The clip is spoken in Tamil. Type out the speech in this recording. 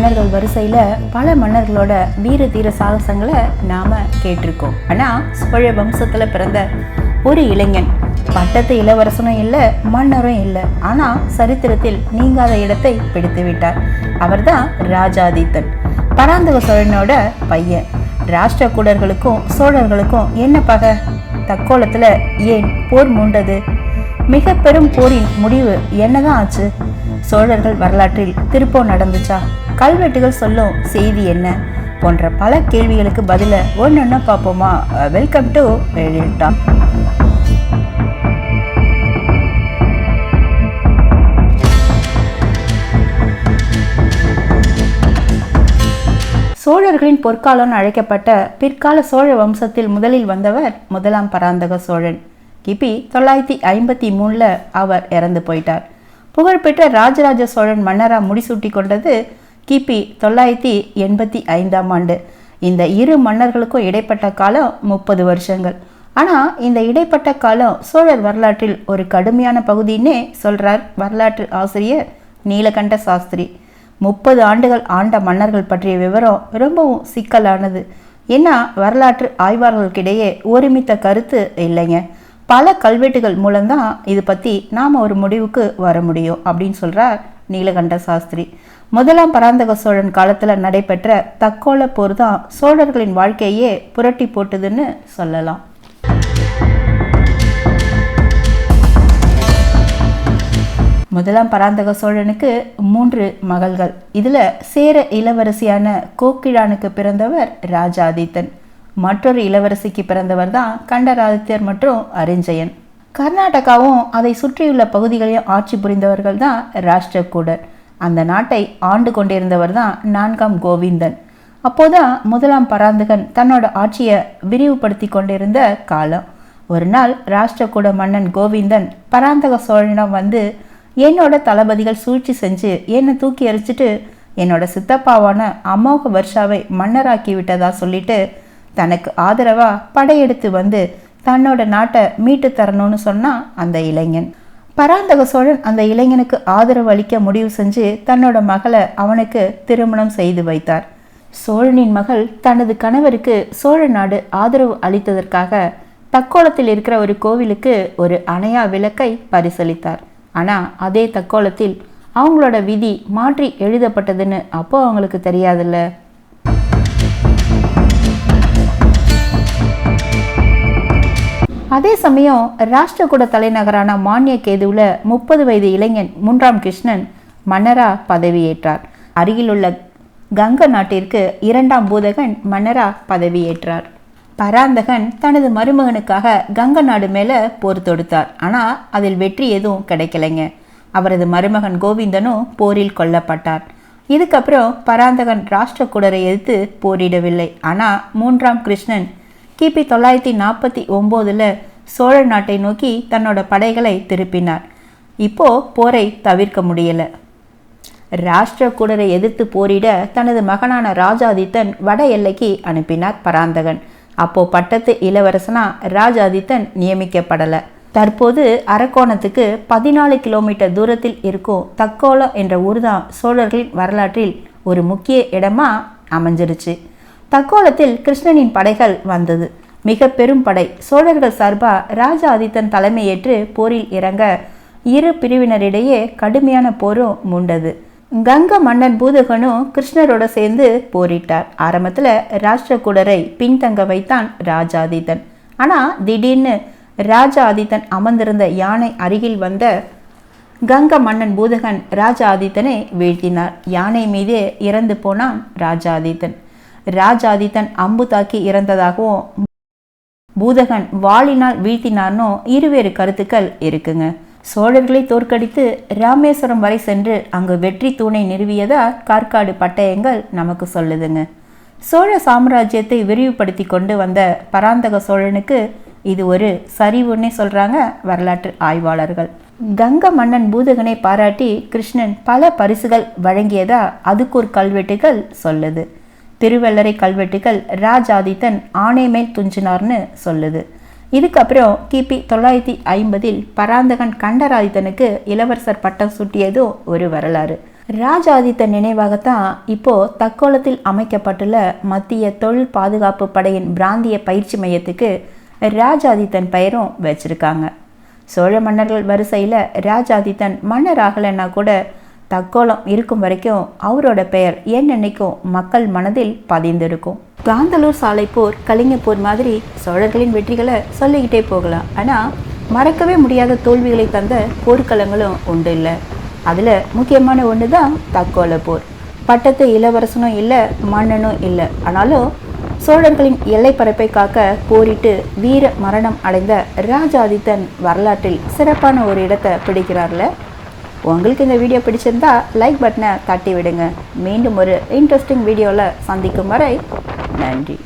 மன்னர்கள் வரிசையில் பல மன்னர்களோட வீர தீர சாகசங்களை நாம் கேட்டிருக்கோம். ஆனால் சோழ வம்சத்தில் பிறந்த ஒரு இளைஞன், பட்டத்து இளவரசனும் இல்லை, மன்னரும் இல்லை, ஆனால் சரித்திரத்தில் நீங்காத இடத்தை பிடித்து விட்டார். அவர்தான் ராஜாதித்தன், பராந்தக சோழனோட பையன். ராஷ்டிரகூடர்களுக்கும் சோழர்களுக்கும் என்ன பகை? தக்கோலத்தில் ஏன் போர் மூண்டது? மிக பெரும் போரின் முடிவு என்னதான் ஆச்சு? சோழர்கள் வரலாற்றில் திருப்பம் நடந்துச்சா? கல்வெட்டுகள் சொல்லும் செய்தி என்ன? போன்ற பல கேள்விகளுக்கு பதில ஒன்னொன்னா பார்ப்போமா? வெல்கம் டு எழில்டாம். சோழர்களின் பொற்காலம் அழைக்கப்பட்ட பிற்கால சோழ வம்சத்தில் முதலில் வந்தவர் முதலாம் பராந்தக சோழன். கிபி 953 அவர் இறந்து போயிட்டார். புகழ்பெற்ற ராஜராஜ சோழன் மன்னராக முடிசூட்டி கொண்டது கிபி 985 ஆண்டு. இந்த இரு மன்னர்களுக்கும் இடைப்பட்ட காலம் 30 வருஷங்கள். ஆனால் இந்த இடைப்பட்ட காலம் சோழர் வரலாற்றில் ஒரு கடுமையான பகுதின்னே சொல்றார் வரலாற்று ஆசிரியர் நீலகண்ட சாஸ்திரி. 30 ஆண்டுகள் ஆண்ட மன்னர்கள் பற்றிய விவரம் ரொம்பவும் சிக்கலானது. ஏன்னா வரலாற்று ஆய்வாளர்களுக்கிடையே ஒருமித்த கருத்து இல்லைங்க. பல கல்வெட்டுகள் மூலம்தான் இது பற்றி நாம் ஒரு முடிவுக்கு வர முடியும் அப்படின்னு சொல்கிறார் நீலகண்ட சாஸ்திரி. முதலாம் பராந்தக சோழன் காலத்தில் நடைபெற்ற தக்கோல போர் தான் சோழர்களின் வாழ்க்கையே புரட்டி போட்டுதுன்னு சொல்லலாம். முதலாம் பராந்தக சோழனுக்கு 3 மகள்கள். இதில் சேர இளவரசியான கோக்கிழானுக்கு பிறந்தவர் ராஜாதித்தன். மற்றொரு இளவரசிக்கு பிறந்தவர் தான் கண்டராதித்யர் மற்றும் அரிஞ்சயன். கர்நாடகாவும் அதை சுற்றியுள்ள பகுதிகளையும் ஆட்சி புரிந்தவர்கள் தான் ராஷ்டிரகூடர். அந்த நாட்டை ஆண்டு கொண்டிருந்தவர் தான் 4ஆம் கோவிந்தன். அப்போதான் முதலாம் பராந்தகன் தன்னோட ஆட்சியை விரிவுபடுத்தி கொண்டிருந்த காலம். ஒரு நாள் ராஷ்டிரகூட மன்னன் கோவிந்தன் பராந்தக சோழனிடம் வந்து, என்னோட தளபதிகள் சூழ்ச்சி செஞ்சு என்னை தூக்கி எறிச்சிட்டு என்னோட சித்தப்பாவான அமோக வர்ஷாவை மன்னராக்கி விட்டதா சொல்லிட்டு தனக்கு ஆதரவா படையெடுத்து வந்து தன்னோட நாட்டை மீட்டு தரணும்னு சொன்னான் அந்த இளைஞன். பராந்தக சோழன் அந்த இளைஞனுக்கு ஆதரவு அளிக்க முடிவு செஞ்சு தன்னோட மகளை அவனுக்கு திருமணம் செய்து வைத்தார். சோழனின் மகள் தனது கணவருக்கு சோழ நாடு ஆதரவு அளித்ததற்காக தக்கோலத்தில் இருக்கிற ஒரு கோவிலுக்கு ஒரு அணையா விளக்கை பரிசளித்தார். ஆனால் அதே தக்கோலத்தில் அவங்களோட விதி மாற்றி எழுதப்பட்டதுன்னு அப்போ அவங்களுக்கு தெரியாதுல்ல. அதே சமயம் ராஷ்டிரகூட தலைநகரான மானியக்கேதுவில் 30 வயது இளைஞன் 3ஆம் கிருஷ்ணன் மன்னரா பதவியேற்றார். அருகிலுள்ள கங்க நாட்டிற்கு 2ஆம் பூதகன் மன்னரா பதவியேற்றார். பராந்தகன் தனது மருமகனுக்காக கங்க நாடு மேலே போர் தொடுத்தார். ஆனால் அதில் வெற்றி எதுவும் கிடைக்கலைங்க. அவரது மருமகன் கோவிந்தனும் போரில் கொல்லப்பட்டார். இதுக்கப்புறம் பராந்தகன் ராஷ்டிரகூடரை எதிர்த்து போரிடவில்லை. ஆனால் 3ஆம் கிருஷ்ணன் கிபி 949 சோழ நாட்டை நோக்கி தன்னோட படைகளை திருப்பினார். இப்போ போரை தவிர்க்க முடியல. ராஷ்டிரகூடரை எதிர்த்து போரிட தனது மகனான ராஜாதித்தன் வட எல்லைக்கு அனுப்பினார் பராந்தகன். அப்போ பட்டத்து இளவரசனா ராஜாதித்தன் நியமிக்கப்படலை. தற்போது அரக்கோணத்துக்கு 14 கிலோமீட்டர் தூரத்தில் இருக்கும் தக்கோலம் என்ற ஊர் தான் சோழர்களின் வரலாற்றில் ஒரு முக்கிய இடமா அமைஞ்சிருச்சு. தக்கோலத்தில் கிருஷ்ணனின் படைகள் வந்தது. மிக பெரும் படை. சோழர்கள் சார்பா ராஜாதித்தன் தலைமையேற்று போரில் இறங்க இரு பிரிவினரிடையே கடுமையான போரும் மூண்டது. கங்க மன்னன் பூதகனும் கிருஷ்ணரோட சேர்ந்து போரிட்டார். ஆரம்பத்தில் ராஷ்டிரகூடரை பின்தங்க வைத்தான் ராஜாதித்தன். ஆனால் திடீர்னு ராஜாதித்தன் அமர்ந்திருந்த யானை அருகில் வந்த கங்க மன்னன் பூதகன் ராஜாதித்தனை வீழ்த்தினார். யானை மீதே இறந்து போனான் ராஜாதித்தன். ராஜாதித்தன் அம்பு தாக்கி இறந்ததாகவும் பூதகன் வாளினால் வீழ்த்தினார்னோ இருவேறு கருத்துக்கள் இருக்குங்க. சோழர்களை தோற்கடித்து ராமேஸ்வரம் வரை சென்று அங்கு வெற்றி தூணை நிறுவியதா கார்காடு பட்டயங்கள் நமக்கு சொல்லுதுங்க. சோழ சாம்ராஜ்யத்தை விரிவுபடுத்தி கொண்டு வந்த பராந்தக சோழனுக்கு இது ஒரு சரிவுன்னே சொல்றாங்க வரலாற்று ஆய்வாளர்கள். கங்க மன்னன் பூதகனை பாராட்டி கிருஷ்ணன் பல பரிசுகள் வழங்கியதா அதுக்கு ஒரு கல்வெட்டுகள் சொல்லுது. திருவள்ளரை கல்வெட்டுகள் ராஜாதித்தன் ஆணை மேல் துஞ்சினார்னு சொல்லுது. இதுக்கப்புறம் கிபி 950 பராந்தகன் கண்டராதித்தனுக்கு இளவரசர் பட்டம் சூட்டியதும் ஒரு வரலாறு. ராஜாதித்தன் நினைவாகத்தான் இப்போ தக்கோலத்தில் அமைக்கப்பட்டுள்ள மத்திய தொழில் பாதுகாப்பு படையின் பிராந்திய பயிற்சி மையத்துக்கு ராஜாதித்தன் பெயரும் வச்சிருக்காங்க. சோழ மன்னர்கள் வரிசையில் ராஜாதித்தன் மன்னர் ஆகலைன்னா கூட தக்கோலம் இருக்கும் வரைக்கும் அவரோட பெயர் என்னென்னைக்கும் மக்கள் மனதில் பதிந்திருக்கும். காந்தலூர் சாலைப்போர், கலிங்கப்போர் மாதிரி சோழர்களின் வெற்றிகளை சொல்லிக்கிட்டே போகலாம். ஆனால் மறக்கவே முடியாத தோல்விகளை தந்த போர்க்களங்களும் உண்டு இல்லை. அதில் முக்கியமான ஒன்று தான் தக்கோல போர். பட்டத்து இளவரசனும் இல்லை, மன்னனும் இல்லை. ஆனாலும் சோழர்களின் எல்லை பரப்பை காக்க போரிட்டு வீர மரணம் அடைந்த ராஜாதித்தன் வரலாற்றில் சிறப்பான ஒரு இடத்தை பிடிக்கிறார்ல. உங்களுக்கு இந்த வீடியோ பிடிச்சிருந்தா லைக் பட்டனை தட்டி விடுங்க. மீண்டும் ஒரு இன்ட்ரெஸ்டிங் வீடியோவில் சந்திக்கும் வரை நன்றி.